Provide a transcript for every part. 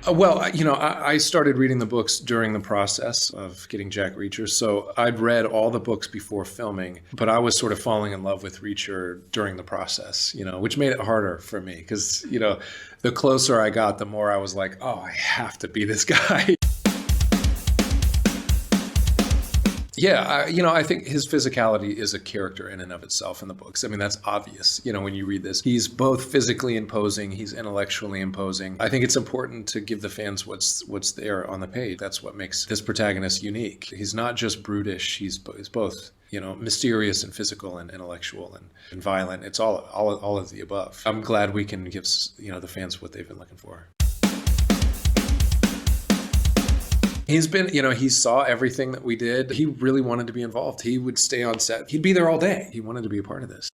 I started reading the books during the process of getting Jack Reacher. So I'd read all the books before filming, but I was sort of falling in love with Reacher during the process, which made it harder for me because, the closer I got, the more I was like, oh, I have to be this guy. Yeah, I think his physicality is a character in and of itself in the books. I mean, that's obvious, when you read this. He's both physically imposing, he's intellectually imposing. I think it's important to give the fans what's there on the page. That's what makes this protagonist unique. He's not just brutish, he's both, mysterious and physical and intellectual and violent. It's all of the above. I'm glad we can give, the fans what they've been looking for. He's been, he saw everything that we did. He really wanted to be involved. He would stay on set. He'd be there all day. He wanted to be a part of this.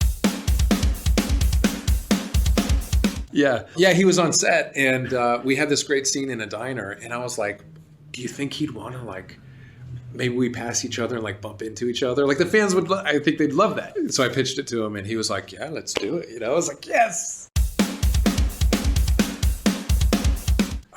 Yeah, he was on set and we had this great scene in a diner and I was like, do you think he'd want to maybe we pass each other and bump into each other? The fans would, I think they'd love that. So I pitched it to him and he was like, yeah, let's do it. I was like, yes.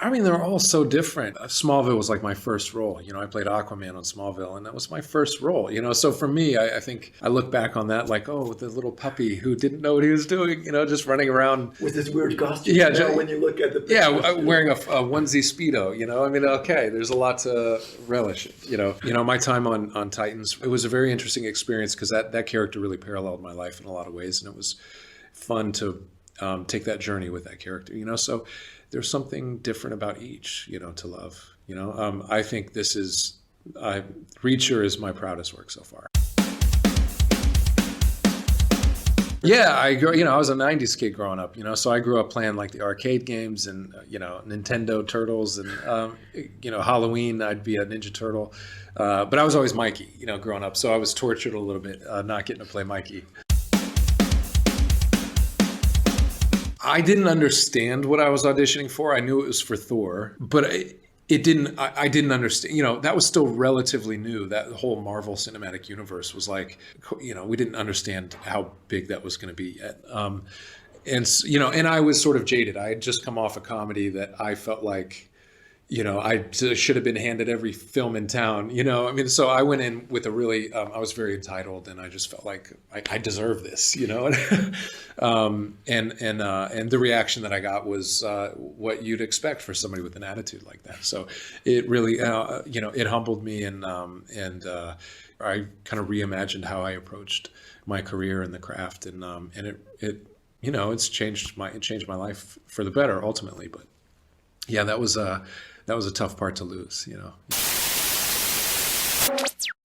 I mean, they're all so different. Smallville was my first role. I played Aquaman on Smallville, and that was my first role. So for me, I think I look back on that the little puppy who didn't know what he was doing, just running around. With this weird costume. Yeah. When you look at the picture. Yeah, wearing a onesie Speedo, I mean, okay, there's a lot to relish, my time on Titans, it was a very interesting experience because that character really paralleled my life in a lot of ways, and it was fun to take that journey with that character, so there's something different about each, to love, I think Reacher is my proudest work so far. Yeah, I was a 90s kid growing up, so I grew up playing the arcade games and, Nintendo Turtles and, Halloween, I'd be a Ninja Turtle. But I was always Mikey, growing up. So I was tortured a little bit, not getting to play Mikey. I didn't understand what I was auditioning for. I knew it was for Thor, but I didn't understand, that was still relatively new. That whole Marvel Cinematic Universe was we didn't understand how big that was going to be yet. And I was sort of jaded. I had just come off a comedy that I felt I should have been handed every film in town, I mean, so I went in with a really, I was very entitled and I just felt like I deserve this, and the reaction that I got was what you'd expect for somebody with an attitude like that. So it really, it humbled me and I kind of reimagined how I approached my career in the craft and it's changed my life for the better ultimately. But yeah, that was a tough part to lose,